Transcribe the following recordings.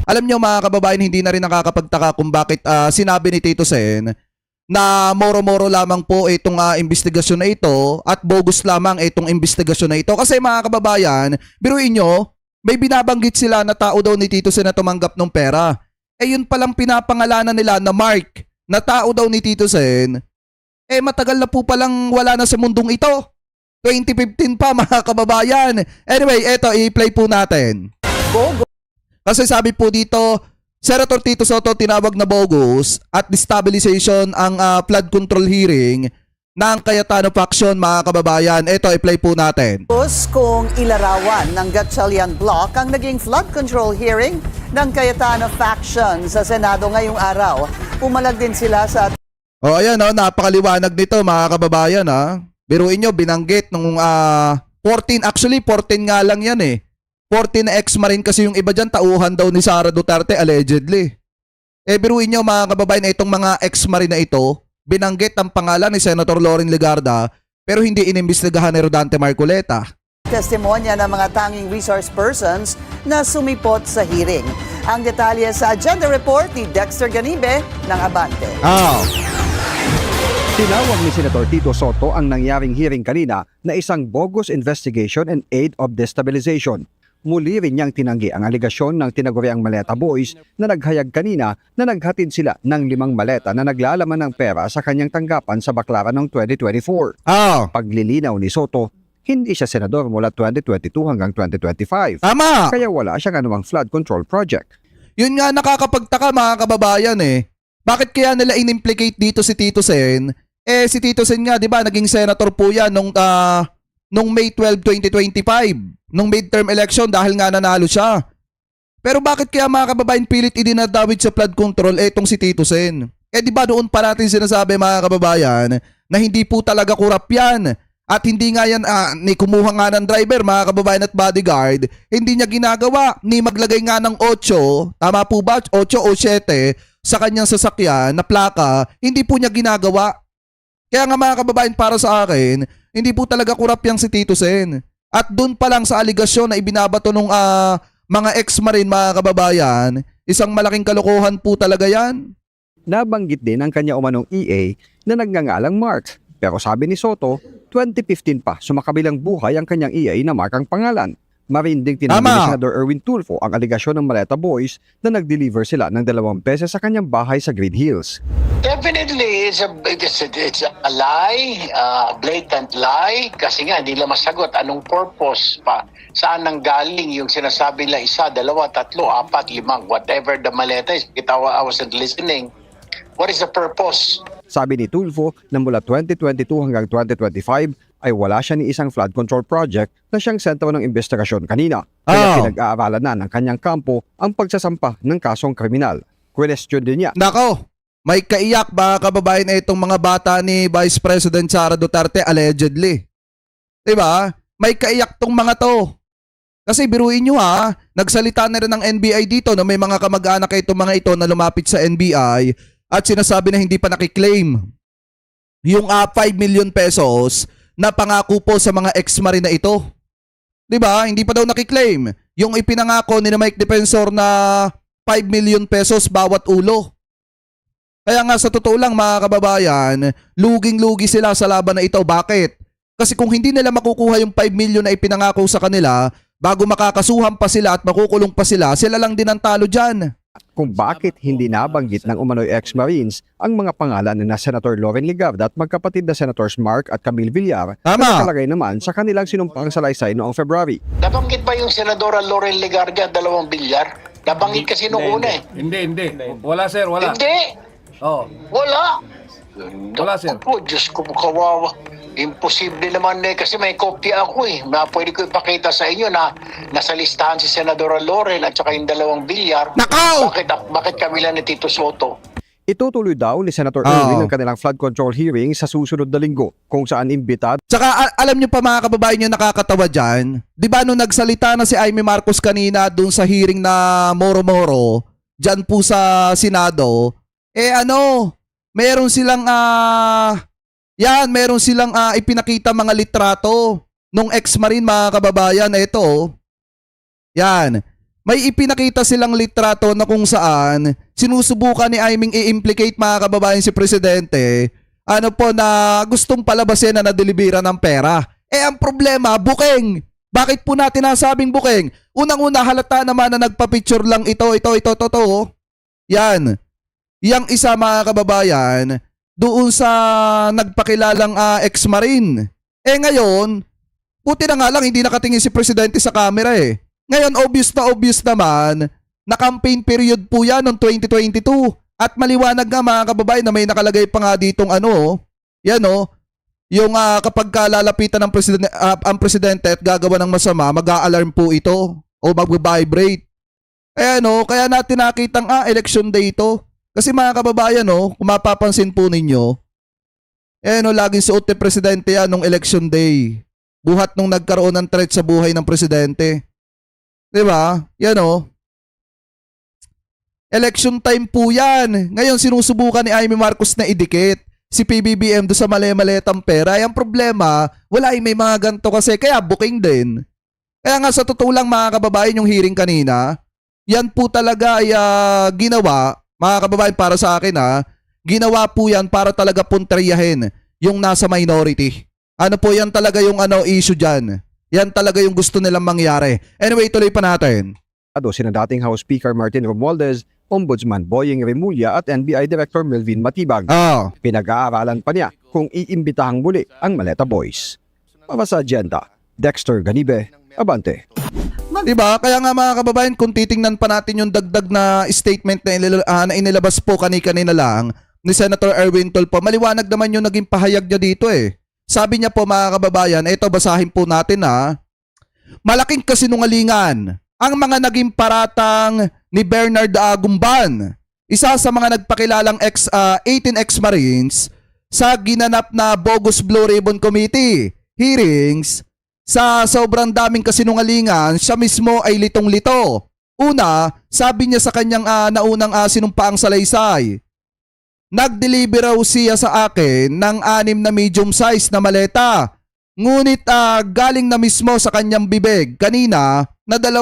Alam nyo mga kababayan, hindi na rin nakakapagtaka kung bakit sinabi ni Tito Sen na moro-moro lamang po itong investigasyon na ito at bogus lamang itong investigasyon na ito. Kasi mga kababayan, biruin nyo, may binabanggit sila na tao daw ni Tito Sen na tumanggap ng pera. Eh yun palang pinapangalanan nila na Mark, na tao daw ni Tito Sen, eh matagal na po palang wala na sa mundong ito. 2015 pa mga kababayan. Anyway, eto i-play po natin. Kasi sabi po dito, Senator Tito Sotto tinawag na bogus at destabilization ang flood control hearing ng Cayetano faction mga kababayan. Ito i-play po natin. Kung ilarawan ng Gatchalian Bloc ang naging flood control hearing ng Cayetano faction sa Senado ngayong araw. Pumalag din sila sa... Ayan napakaliwanag nito mga kababayan Biruin nyo, binanggit nung 14 nga lang yan 14 na ex-marine kasi yung iba dyan, tauhan daw ni Sara Duterte allegedly. Biruin nyo mga kababayan, itong mga ex-marine na ito, binanggit ang pangalan ni Senator Loren Legarda pero hindi inimbestigahan ni Rodante Marcoleta. Testimonya ng mga tanging resource persons na sumipot sa hearing. Ang detalye sa agenda report ni Dexter Ganibe ng Abante. Tinawag ni Senator Tito Sotto ang nangyaring hearing kanina na isang bogus investigation and aid of destabilization. Muli rin niyang tinanggi ang aligasyon ng tinaguriang Maleta Boys na naghayag kanina na naghatid sila ng 5 maleta na naglalaman ng pera sa kanyang tanggapan sa Baklaran noong 2024. Paglilinaw ni Sotto, hindi siya senador mula 2022 hanggang 2025. Tama! Kaya wala siyang anumang flood control project. Yun nga nakakapagtaka mga kababayan Bakit kaya nila in-implicate dito si Tito Sen? Si Tito Sen nga, di ba, naging senator po yan nung May 12, 2025. Nung midterm election dahil nga nanalo siya. Pero bakit kaya mga kababayan pilit idinadawit sa flood control itong si Tito Sen? Di ba doon pa natin sinasabi mga kababayan na hindi po talaga kurap yan. At hindi nga yan, ni kumuha nga ng driver mga kababayan at bodyguard, hindi niya ginagawa ni maglagay nga ng 8, tama po ba? 8 o 7 sa kanyang sasakyan na plaka, hindi po niya ginagawa. Kaya nga mga kababayan para sa akin, hindi po talaga kurap yang si Tito Sen. At doon pa lang sa aligasyon na ibinabato ng mga ex-marine mga kababayan, isang malaking kalokohan po talaga yan. Nabanggit din ang kanya umanong EA na nagngangalang Mark. Pero sabi ni Sotto, 2015 pa sumakabilang buhay ang kanyang EA na Mark ang pangalan. Marinding tinanggi ni Senador Erwin Tulfo ang aligasyon ng Maleta Boys na nag-deliver sila ng 2 beses sa kanyang bahay sa Green Hills. Definitely, it's a lie, a blatant lie. Kasi nga, hindi lang masagot anong purpose pa. Saan nang galing yung sinasabi nila 1, 2, 3, 4, 5, whatever the maleta is. I wasn't listening. What is the purpose? Sabi ni Tulfo na mula 2022 hanggang 2025 ay wala siya ni isang flood control project na siyang sentro ng investigasyon kanina. Kaya pinag-aaralan na ng kanyang kampo ang pagsasampa ng kasong kriminal. Question din niya. Nako, may kaiyak ba kababayan na itong mga bata ni Vice President Sara Duterte allegedly? Diba? May kaiyak tong mga to. Kasi biruin nyo nagsalita na rin ng NBI dito na may mga kamag-anak itong mga ito na lumapit sa NBI at sinasabi na hindi pa nakiklaim yung 5 million pesos na pangako po sa mga ex-marine na ito. Diba? Hindi pa daw nakiklaim. Yung ipinangako ni Mike Defensor na 5 million pesos bawat ulo. Kaya nga sa totoo lang mga kababayan, luging-lugi sila sa laban na ito. Bakit? Kasi kung hindi nila makukuha yung 5 million na ipinangako sa kanila, bago makakasuhan pa sila at makukulong pa sila lang din ang talo dyan. Kung bakit hindi nabanggit ng umano'y ex-Marines ang mga pangalan na Senator Loren Legarda at magkapatid na Senators Mark at Camille Villar na nakalagay naman sa kanilang sinumpang salaysay noong February. Nabanggit ba yung Senadora Loren Legarda at 2 bilyar? Nabanggit kasi noong una Hindi. Wala sir, wala. Hindi! Wala! Wala sir. Diyos ko, kawawa. Imposible naman kasi may kopya ako Pwede ko ipakita sa inyo na nasa listahan si Senadora Loren at saka yung 2 bilyar. Nakaw! Bakit kami lang ni Tito Sotto? Itutuloy daw ni Senator Erwin ang kanilang flood control hearing sa susunod na linggo kung saan imbitad. Tsaka alam nyo pa mga kababayan yung nakakatawa dyan, di ba nung nagsalita na si Amy Marcos kanina dun sa hearing na Moro-Moro, dyan po sa Senado, meron silang meron silang ipinakita mga litrato nung ex-marine mga kababayan. Ito. Yan. may ipinakita silang litrato na kung saan sinusubukan ni Aiming i-implicate mga kababayan si Presidente ano po na gustong palabasin na nadelibera ng pera. Ang problema, booking. Bakit po natin nasabing booking? Unang-una halata naman na nagpa-picture lang ito. Yan. Yang isa mga kababayan, doon sa nagpakilalang ex-marine. Ngayon, buti na nga lang hindi nakatingin si Presidente sa camera Ngayon, obvious naman na campaign period po yan noong 2022. At maliwanag nga mga kababayan na may nakalagay pa nga ditong yan yung kapag lalapitan ng ang Presidente at gagawa ng masama, mag-a-alarm po ito o mag-vibrate. Kaya natin nakitang election day ito. Kasi mga kababayan, kung mapapansin po ninyo, laging suot ni Presidente yan nung election day. Buhat nung nagkaroon ng threat sa buhay ng Presidente. Diba? Yan election time po yan. Ngayon sinusubukan ni Amy Marcos na idikit si PBBM do sa mali-maletang pera. Ang problema, wala may mga ganito kasi kaya booking din. Kaya nga sa totoo lang mga kababayan yung hearing kanina, yan po talaga ay ginawa, mga kababayan para sa akin ginawa po yan para talaga punteriyahin yung nasa minority. Ano po yan talaga yung issue dyan. Yan talaga yung gusto nilang mangyari. Anyway, tuloy pa natin. Sina dating House Speaker Martin Romualdez, Ombudsman Boying Remulla at NBI Director Melvin Matibag. Pinag-aaralan pa niya kung iimbitahang muli ang Maleta Boys. Para sa agenda, Dexter Ganibe, Abante. Diba? Kaya nga mga kababayan, kung titingnan pa natin yung dagdag na statement na inilabas po kanina lang ni Senator Erwin Tulfo, maliwanag naman yung naging pahayag niya dito Sabi niya po mga kababayan, ito basahin po natin malaking kasinungalingan ang mga naging paratang ni Bernard Agumban, isa sa mga nagpakilalang 18 ex-Marines sa ginanap na bogus Blue Ribbon Committee hearings. Sa sobrang daming kasinungalingan, siya mismo ay litong-lito. Una, sabi niya sa kanyang naunang sinumpaang salaysay, nag-deliver raw siya sa akin ng 6 na medium size na maleta. Ngunit galing na mismo sa kanyang bibig kanina na 2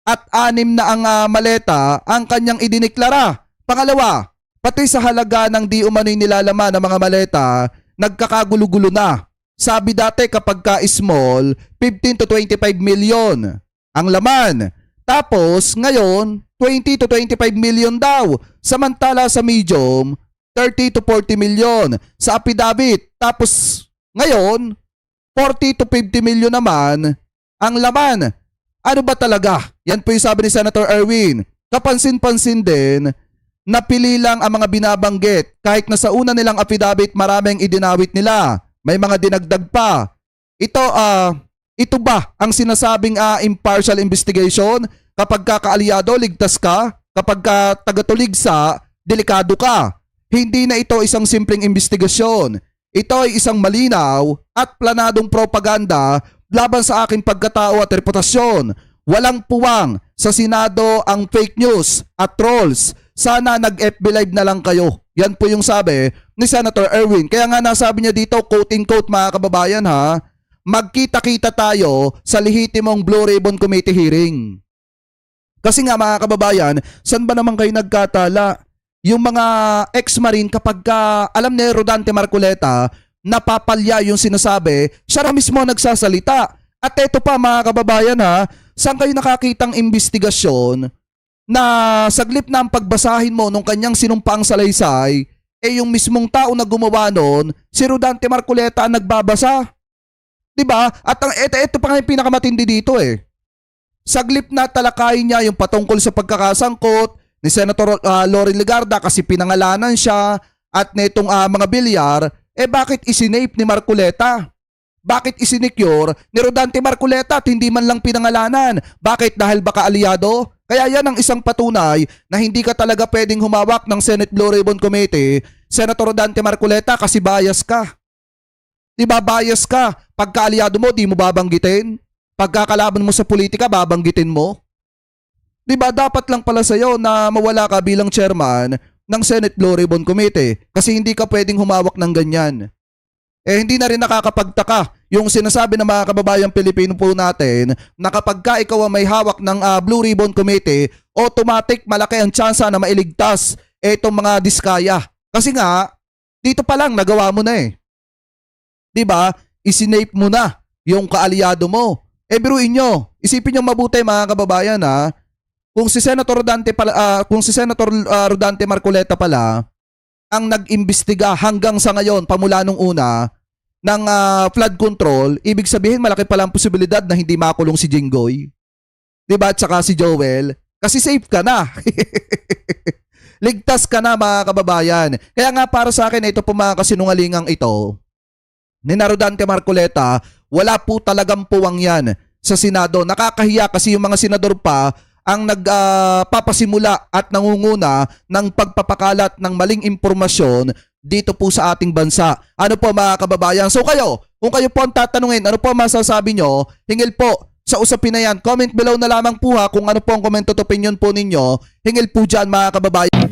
at 6 na ang maleta ang kanyang idineklara. Pangalawa, pati sa halaga ng di umano'y nilalaman ng mga maleta, nagkakagulo-gulo na. Sabi dati kapag ka-small, 15 to 25 million ang laman. Tapos ngayon, 20 to 25 million daw. Samantala sa medium, 30 to 40 million sa affidavit. Tapos ngayon, 40 to 50 million naman ang laman. Ano ba talaga? Yan po yung sabi ni Senator Erwin. Kapansin-pansin din, napili lang ang mga binabanggit kahit na sa una nilang affidavit maraming idinawit nila. May mga dinagdag pa. Ito ba ang sinasabing impartial investigation? Kapag kakaalyado, ligtas ka. Kapag taga-tuligsa, delikado ka. Hindi na ito isang simpleng investigasyon. Ito ay isang malinaw at planadong propaganda laban sa aking pagkatao at reputasyon. Walang puwang sa Senado ang fake news at trolls. Sana nag-FB live na lang kayo. Yan po yung sabi ni Senator Erwin. Kaya nga nasabi niya dito, quote-in-quote mga kababayan magkita-kita tayo sa lehitimong Blue Ribbon Committee hearing. Kasi nga mga kababayan, saan ba naman kayo nagkatala? Yung mga ex-marine kapag alam ni Rodante Marcoleta, napapalya yung sinasabi, siya na mismo nagsasalita. At eto pa mga kababayan saan kayo nakakitang investigasyon na saglip na ang pagbasahin mo nung kanyang sinumpaang salaysay, yung mismong tao na gumawa nun, si Rodante Marcoleta ang nagbabasa. Diba? At ito pa nga yung pinakamatindi dito Saglip na talakayin niya yung patungkol sa pagkakasangkot ni Senator Loren Legarda kasi pinangalanan siya at netong mga bilyar, bakit isinape ni Marcoleta? Bakit isinicure ni Rodante Marcoleta at hindi man lang pinangalanan? Bakit? Dahil baka aliado? Kaya yan ang isang patunay na hindi ka talaga pwedeng humawak ng Senate Blue Ribbon Committee, Senator Rodante Marcoleta, kasi bias ka. Diba bias ka? Pagka aliado mo, di mo babanggitin? Pagkakalaban mo sa politika, babanggitin mo? Diba dapat lang pala sa'yo na mawala ka bilang chairman ng Senate Blue Ribbon Committee kasi hindi ka pwedeng humawak ng ganyan. Hindi na rin nakakapagtaka yung sinasabi ng mga kababayang Pilipino po natin na kapag ka ikaw ang may hawak ng Blue Ribbon Committee, automatic malaki ang tsansa na mailigtas itong mga diskaya. Kasi nga, dito pa lang nagawa mo na eh. 'Di ba? Isinape mo na yung kaalyado mo. Biruin nyo, isipin nyo mabuti mga kababayan ha, kung si Senator Rodante Marcoleta pala ang nag-imbestiga hanggang sa ngayon pamula nung una ng flood control, ibig sabihin malaki pala ang posibilidad na hindi makulong si Jinggoy. 'Di ba? At saka si Joel, kasi safe ka na. Ligtas ka na mga kababayan. Kaya nga para sa akin ito po mga kasinungalingang ito ni Rodante Marcoleta, wala po talagang puwang yan sa Senado. Nakakahiya kasi yung mga senador pa ang nagpapasimula at nangunguna ng pagpapakalat ng maling impormasyon dito po sa ating bansa. Ano po mga kababayan? So kayo, kung kayo po ang tatanungin, ano po ang masasabi nyo? Hingil po sa usapin na yan. Comment below na lamang po ha kung ano po ang comment at opinion po ninyo. Hingil po dyan mga kababayan.